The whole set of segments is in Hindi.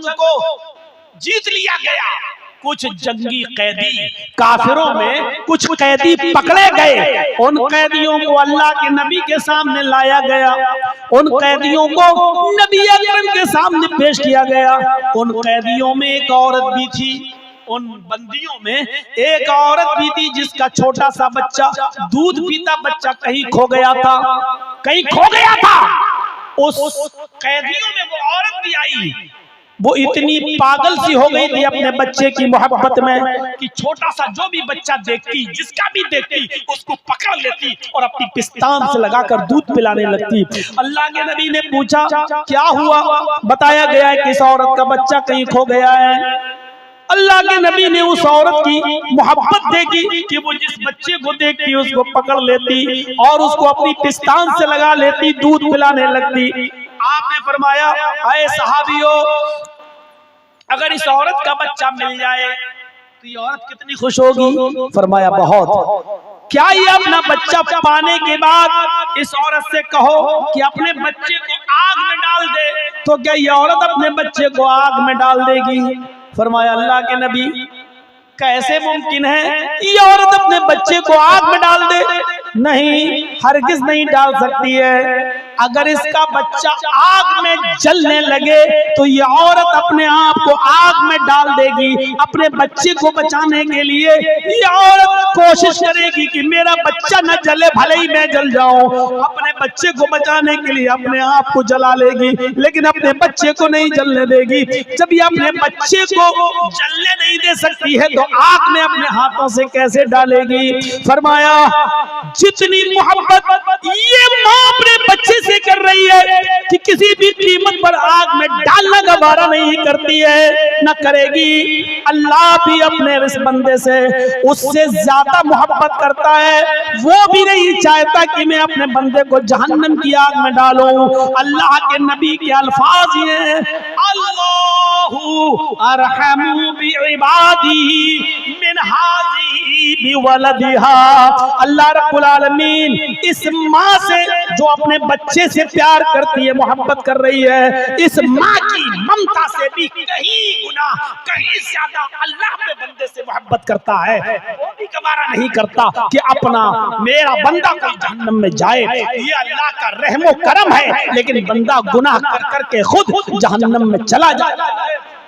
जंग को जीत लिया गया। कुछ जंगी कैदी काफिरों में कुछ कैदी पकड़े गए, उन कैदियों को अल्लाह के नबी के सामने लाया गया, उन कैदियों को नबी अकरम के सामने पेश किया गया। उन कैदियों में एक औरत भी थी, उन बंदियों में एक औरत भी थी जिसका छोटा सा बच्चा, दूध पीता बच्चा कहीं खो गया था, कहीं खो गया था। उस कैदियों में वो औरत भी आई, वो इतनी पागल सी हो गई थी अपने बच्चे की मोहब्बत में कि छोटा सा जो भी बच्चा देखती, जिसका भी देखती, उसको पकड़ लेती और अपनी पिस्तान से लगाकर दूध पिलाने लगती। अल्लाह के नबी ने पूछा क्या हुआ? बताया गया है कि इस औरत का बच्चा कहीं खो गया है। अल्लाह के नबी ने उस औरत की मोहब्बत देखी कि वो जिस बच्चे को देखती उसको पकड़ लेती और उसको अपनी पिस्तान से लगा लेती, दूध पिलाने लगती। आपने फरमाया ऐ सहाबियों, अगर इस औरत का बच्चा मिल जाए तो ये औरत कितनी खुश होगी? फरमाया बहुत। क्या ये अपना बच्चा पाने के बाद इस औरत से कहो कि अपने बच्चे को आग में डाल दे, तो क्या ये औरत अपने बच्चे को आग में डाल देगी? फरमाया अल्लाह के नबी कैसे मुमकिन है ये औरत अपने बच्चे को आग में डाल दे? नहीं, हरगिज नहीं डाल सकती है। अगर इसका बच्चा आग में जलने लगे तो ये औरत अपने आप को आग में डाल देगी। अपने बच्चे को बचाने के लिए ये औरत कोशिश करेगी कि मेरा बच्चा न जले, भले ही मैं जल जाऊं। अपने बच्चे को बचाने के लिए अपने आप को जला लेगी, लेकिन अपने बच्चे को नहीं जलने देगी। जब ये अपने बच्चे को जलने नहीं दे सकती है तो आग में अपने हाथों से कैसे डालेगी? फरमाया जितनी मोहब्बत ये माँ अपने बच्चे से कर रही है कि किसी भी कीमत पर आग में डालना गवारा नहीं करती है, न करेगी। अल्लाह भी अपने इस बंदे से उससे ज्यादा मोहब्बत करता है। वो भी नहीं चाहता कि मैं अपने बंदे को जहन्नम की आग में डालूं। अल्लाह के नबी के अल्फाज ये हैं, अल्लाहु अरहमु बिइबादिही मिन हाज़िही बिवलदिहा। अल्लाह रब्बुल आलमीन इस माँ से जो अपने बच्चे से प्यार करती है, मोहब्बत कर रही है, इस माँ की ममता से भी कहीं गुना, कहीं ज्यादा अल्लाह अपने बंदे से मोहब्बत करता है। वो भी गवारा नहीं करता कि अपना मेरा बंदा कोई जहन्नम में जाए। ये अल्लाह का रहमो करम है, लेकिन बंदा गुनाह कर करके खुद जहन्नम में चला जाए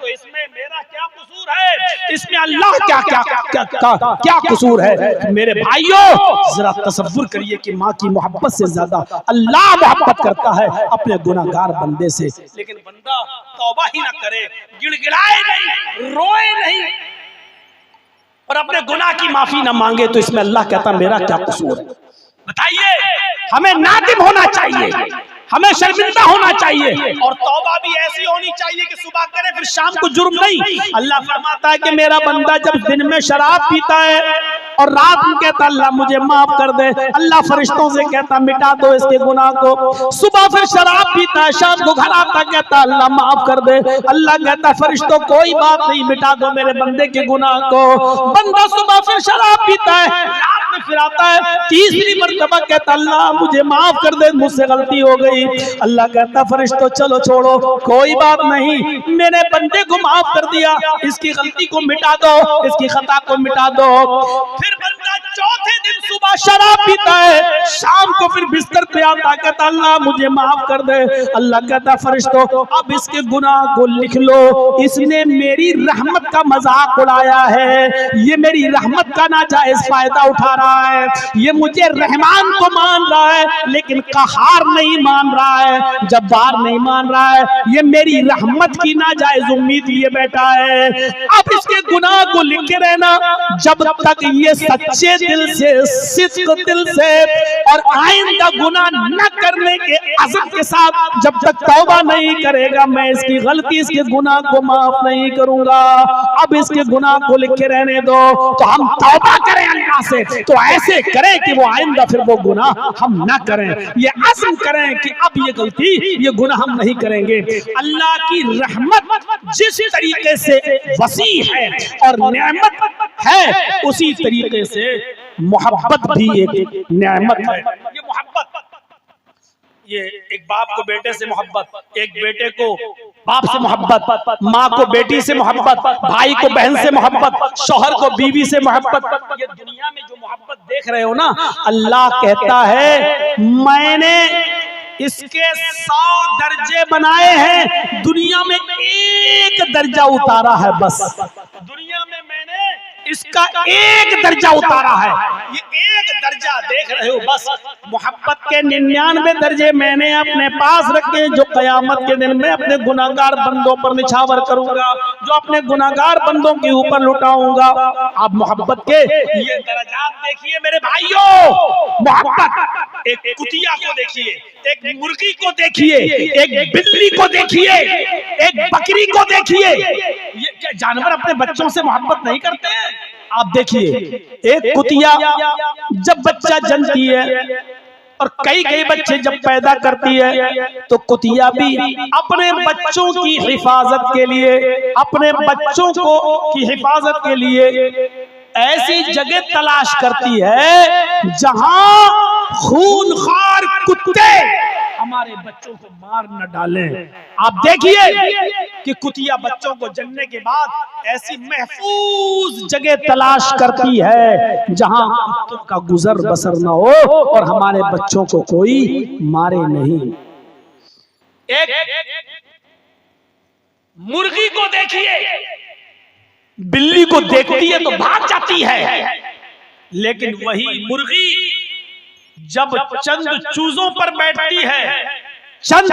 तो इसमें मेरा क्या कसूर है? इसमें अल्लाह क्या कसूर है? मेरे भाइयों जरा तसव्वुर करिए कि माँ की मोहब्बत से ज्यादा अल्लाह मोहब्बत करता है अपने गुनाहगार बंदे से। लेकिन बंदा तौबा ही ना करे, गिड़गिड़ाए नहीं, रोए नहीं और अपने गुनाह की माफी ना मांगे तो इसमें अल्लाह कहता मेरा क्या कसूर है? बताइए, हमें नादिम होना चाहिए, हमें शर्मिंदा होना चाहिए और तौबा भी ऐसी होनी चाहिए कि सुबह करे फिर शाम को जुर्म नहीं। अल्लाह फरमाता है कि मेरा बंदा जब दिन में शराब पीता है और रात में कहता अल्लाह मुझे माफ कर दे, अल्लाह फरिश्तों से कहता मिटा दो इसके गुनाह को। सुबह फिर शराब पीता है, शाम को घर आता कहता अल्लाह माफ कर दे, अल्लाह कहता फरिश्तों कोई बात नहीं, मिटा दो मेरे बंदे के गुनाह को। बंदा सुबह फिर शराब पीता है, रात में फिर आता है, तीसरी मर्तबा कहता अल्लाह मुझे माफ कर दे, मुझसे गलती हो गई। अल्लाह कहता फरिश्तों चलो छोड़ो, कोई बात नहीं, मेरे बंदे को माफ कर दिया, इसकी गलती को मिटा दो, इसकी खता को मिटा दो। फिर बंदा चौथे दिन सुबह शराब पीता है, शाम को फिर बिस्तर पे आता कहता अल्लाह मुझे माफ कर दे। अल्लाह कहता फरिश्तों अब इसके गुनाह को लिख लो, इसने मेरी रहमत का मजाक उड़ाया है, ये मेरी रहमत का नाजायज फायदा उठा रहा है, ये मुझे रहमान को मान रहा है लेकिन कहार नहीं मान रहा है, जब्बार नहीं मान रहा है, ये मेरी रहमत की नाजायज उम्मीद लिए बैठा है। अब इसके गुनाह को लिखे रहना, जब तक ये सच्चे दिल से, सिद्क दिल से और आइंदा गुनाह न करने के अज़म के साथ जब तक तौबा नहीं करेगा मैं इसकी गलती, इसके गुनाह को माफ नहीं करूंगा। अब इसके गुनाह को लिखे रहने दो, तो हम तौबा करें अल्लाह से, तो ऐसे करें कि वो आइंदा फिर वो गुनाह हम न करें, ये अज़म करें कि अब ये गलती, ये गुनाह हम नहीं करेंगे। अल्लाह की रहमत जिस तरीके से वसी है और नेमत है, उसी तरीके से मोहब्बत भी एक नेमत है। ये मोहब्बत ये एक बाप को बेटे से मोहब्बत, एक बेटे को बाप से मोहब्बत, माँ को बेटी से मोहब्बत, भाई को बहन से मोहब्बत, शौहर को बीवी से मोहब्बत। ये दुनिया में जो मोहब्बत देख रहे हो ना, अल्लाह कहता है मैंने इसके 100 दर्जे बनाए हैं, दुनिया में एक दर्जा उतारा है बस। दुनिया में मैंने इसका एक दर्जा उतारा है, ये एक दर्जा देख रहे हो बस। मोहब्बत के 99 दर्जे मैंने अपने पास रखे, जो कयामत के दिन में अपने गुनाहगार बंदों पर निछावर करूंगा, जो अपने गुनाहगार बंदों के ऊपर लुटाऊंगा। आप मोहब्बत के ये दर्जात देखिए मेरे भाइयों। मोहब्बत, एक कुतिया को देखिए, एक मुर्गी को देखिए, एक बिल्ली को देखिए, एक बकरी को देखिए। ये क्या जानवर अपने बच्चों से मोहब्बत नहीं करते हैं? आप देखिए, एक कुतिया जब बच्चा जनती है और कई बच्चे जब पैदा करती है, तो कुतिया भी अपने बच्चों की हिफाजत के लिए, अपने बच्चों को की हिफाजत के लिए ऐसी जगह तलाश करती है जहां खूनखार कुत्ते हमारे बच्चों को मार न डालें। आप देखिए कि कुतिया बच्चों को जन्ने के बाद ऐसी महफूज जगह तलाश करती है जहां कुत्तों का गुजर बसर न हो और हमारे बच्चों को कोई मारे नहीं। एक मुर्गी को देखिए, बिल्ली को देखती है तो भाग जाती है, लेकिन वही मुर्गी जब चंद चूजों पर बैठती है, चंद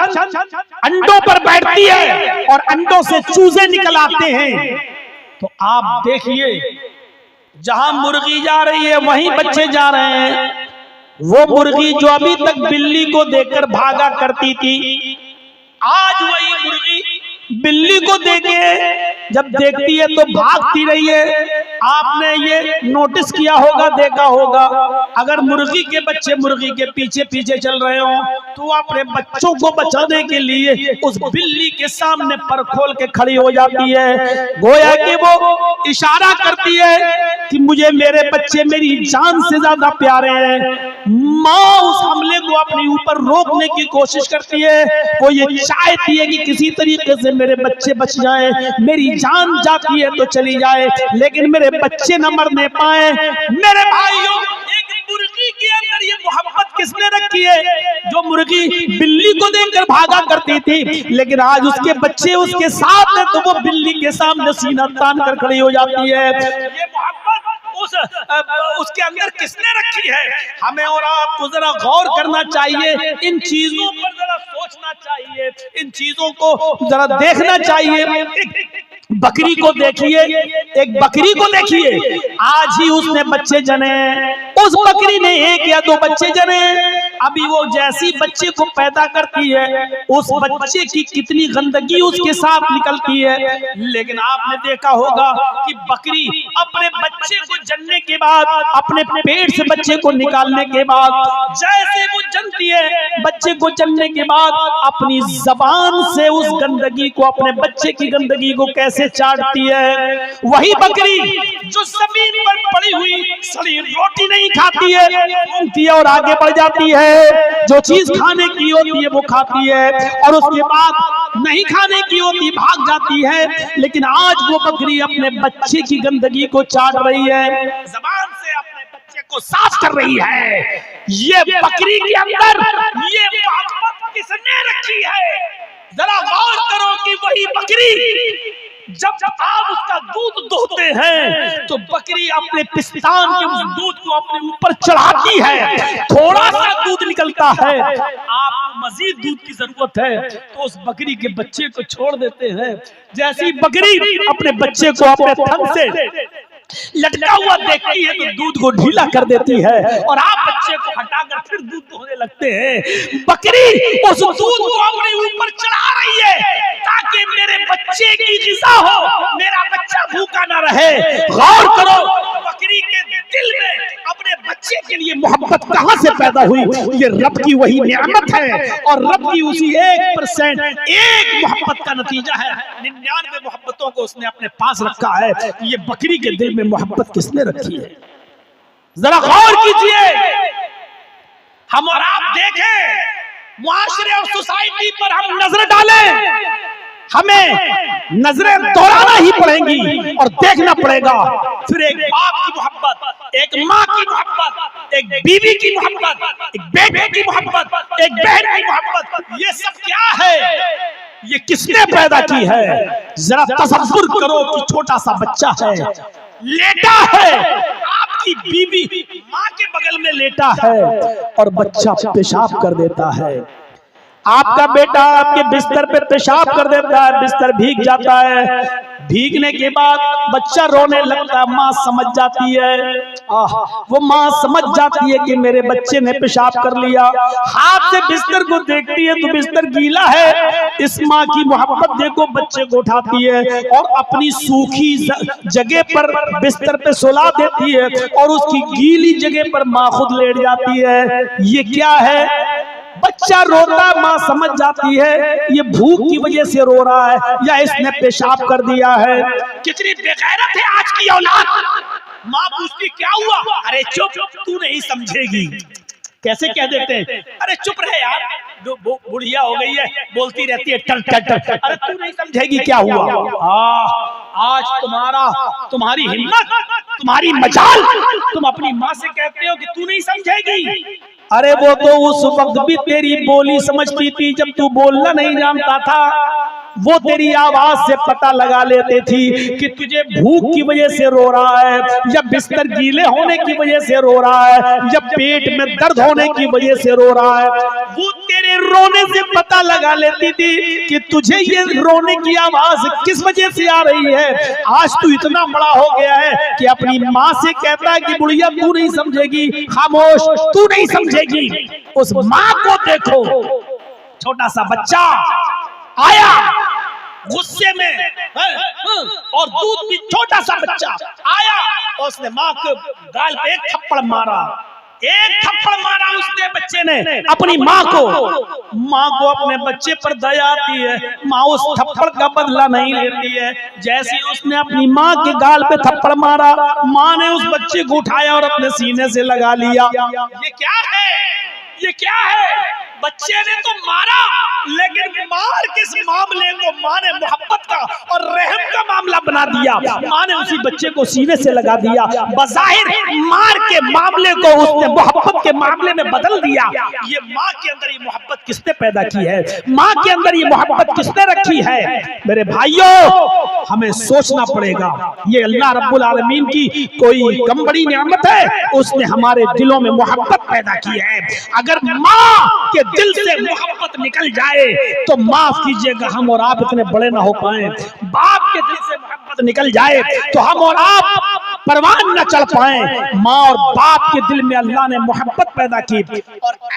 अंडों पर बैठती है और अंडों से चूजे निकल आते हैं, तो आप देखिए जहां मुर्गी जा रही है वहीं बच्चे जा रहे हैं। वो मुर्गी जो अभी तक बिल्ली को देखकर भागा करती थी, आज वही मुर्गी बिल्ली को देखे जब देखती है तो भागती रही है। आपने ये नोटिस किया होगा, देखा होगा, अगर मुर्गी के बच्चे मुर्गी के पीछे पीछे चल रहे हो तो अपने बच्चों को बचाने के लिए उस बिल्ली के सामने पर खोल के खड़ी हो जाती है, गोया कि वो इशारा करती है कि मुझे मेरे बच्चे मेरी जान से ज्यादा प्यारे हैं। माँ उस हमले को अपने ऊपर रोकने की कोशिश करती है, वो ये चाहती है कि किसी तरीके से मेरे बच्चे बच जाएं, मेरी जान जाती है तो चली जाए लेकिन मेरे बच्चे न मरने पाए। मेरे भाइयों, एक मुर्गी के अंदर ये मोहब्बत किसने रखी है? जो मुर्गी बिल्ली को देखकर भागा करती थी, लेकिन आज उसके बच्चे उसके साथ हैं तो वो बिल्ली के सामने सीना तान कर खड़ी हो जाती है। ये मोहब्बत उसके अंदर किसने रखी है? हमें और आपको जरा गौर करना चाहिए, इन चीजों पर जरा सोचना चाहिए, इन चीजों को जरा देखना चाहिए। बकरी को देखिए, एक बकरी को देखिए, आज ही उसने बच्चे जने, उस बकरी ने 1 या 2 बच्चे जने, अभी वो जैसी बच्चे को पैदा करती है उस बच्चे की कितनी गंदगी उसके साथ निकलती है। लेकिन आपने देखा होगा कि बकरी अपने बच्चे को जन्ने के बाद, अपने पेट से बच्चे को निकालने के बाद, जैसे वो जनती है, बच्चे को जन्ने के बाद अपनी जबान से उस गंदगी को, अपने बच्चे की गंदगी को कैसे चाटती है। वही बकरी जो जमीन पर पड़ी हुई सड़ी रोटी नहीं खाती है, घूमती है और आगे बढ़ जाती है, जो चीज खाने की होती है वो खाती है और उसके बाद नहीं खाने की होती भाग जाती है। लेकिन आज वो बकरी अपने बच्चे की गंदगी को चाट रही है, जबान से अपने बच्चे को साफ कर रही है। ये बकरी के अंदर ये मोहब्बत किसने रखी है? जरा गौर करो कि वही बकरी जब आप उसका दूध दोहते हैं तो बकरी अपने पिस्तान के उस दूध को अपने ऊपर चढ़ाती है, थोड़ा सा दूध निकलता है, आपको मजीद दूध की जरूरत है तो उस बकरी के बच्चे को छोड़ देते हैं। जैसी बकरी अपने बच्चे को अपने थन से लटका हुआ देखती है तो दूध को ढीला कर देती है और आप बच्चे को हटाकर फिर दूध दोहने लगते हैं। बकरी उस दूध को अपने ऊपर चढ़ा रही है ताकि मेरे बच्चे की ग़िज़ा हो, मेरा बच्चा भूखा ना रहे। गौर करो, बकरी के दिल में अपने बच्चे के लिए मोहब्बत कहां से पैदा हुई? ये रब की वही नियामत है और रब की उसी 1% एक मोहब्बत का नतीजा है। 99 मोहब्बतों को उसने अपने पास रखा है, ये बकरी के दिल में मोहब्बत किसने रखी है? जरा गौर कीजिए। हम और आप देखें मुआशरे और सोसाइटी पर हम नजर डालें, हमें नजरें दौड़ाना ही पड़ेंगी और देखना पड़ेगा। फिर एक बाप की मोहब्बत, एक माँ की मोहब्बत, एक बीवी की मोहब्बत, एक बेटे की मोहब्बत, एक बहन की मोहब्बत, ये सब क्या है? ये किसने पैदा की है? जरा तसव्वुर करो कि छोटा सा बच्चा है, लेटा है, आपकी बीवी माँ के बगल में लेटा है और बच्चा पेशाब कर देता है। आपका बेटा आपके बिस्तर पे पेशाब कर देता है, बिस्तर भीग जाता है। भीगने के बाद बच्चा रोने लगता है, माँ समझ जाती है, वो माँ समझ जाती है कि मेरे बच्चे ने पेशाब कर लिया। हाथ से बिस्तर को देखती है तो बिस्तर गीला है। इस माँ की मोहब्बत देखो, बच्चे को उठाती है और अपनी सूखी जगह पर बिस्तर पे सुला देती है और उसकी गीली जगह पर माँ खुद लेट जाती है। ये क्या है? बच्चा रोता, माँ समझ जाती है ये भूख की वजह से रो रहा है या इसने पेशाब कर दिया है। कितनी बेगैरत है आज की औलाद। माँ पूछती क्या हुआ? अरे चुप, तू नहीं समझेगी। कैसे कह देते हैं, अरे चुप रहे यार, बुढ़िया हो गई है, बोलती रहती है टर टर टर। अरे तू नहीं समझेगी क्या हुआ? आज तुम्हारी हिम्मत, तुम्हारी मजाल, तुम अपनी माँ से कहते हो कि तू नहीं समझेगी। अरे वो तो उस वक्त भी तेरी बोली समझती थी जब तू बोलना नहीं जानता था। वो तेरी आवाज से पता लगा लेते थी कि तुझे भूख की वजह से रो रहा है या बिस्तर गीले होने की वजह से रो रहा है या पेट में दर्द होने की वजह से रो रहा है। वो तेरे रोने से पता लगा लेती थी कि तुझे ये रोने की आवाज किस वजह से आ रही है। आज तू इतना बड़ा हो गया है कि अपनी माँ से कहता है कि बुढ़िया तू नहीं समझेगी, खामोश, तू नहीं समझेगी। उस माँ को देखो, छोटा सा बच्चा आया गुस्से में और दूध भी, छोटा सा बच्चा आया और उसने माँ के गाल पे एक थप्पड़ मारा। एक थप्पड़ मारा उसने, बच्चे ने अपनी माँ को। माँ को अपने बच्चे पर दया आती है, माँ उस थप्पड़ का बदला नहीं लेती है। जैसे उसने अपनी माँ के गाल पे थप्पड़ मारा, माँ ने उस बच्चे को उठाया और अपने सीने से लगा लिया। ये क्या है? ये क्या है? बच्चे ने तो मारा, लेकिन मार किस मामले को माँ ने मोहब्बत का और रहम का मामला बना दिया। माँ ने उसी बच्चे को सीने से लगा दिया। बज़ाहिर मार के मामले को उसने मोहब्बत के मामले में बदल दिया। ये माँ के अंदर ये मोहब्बत किसने पैदा की है? माँ के अंदर ये मोहब्बत किसने रखी है? मेरे भाइयों, हमें सोचना पड़ेगा। ये अल्लाह रब्बुल आलमीन की कोई कम बड़ी नियामत है? उसने हमारे दिलों में मोहब्बत पैदा की है। अगर माँ के दिल से मोहब्बत निकल जाए तो माफ कीजिएगा, हम और आप इतने बड़े ना हो पाए। बाप के दिल से मोहब्बत निकल जाए तो हम और आप परवान न चढ़ पाए। माँ और बाप के दिल में अल्लाह ने मोहब्बत पैदा की और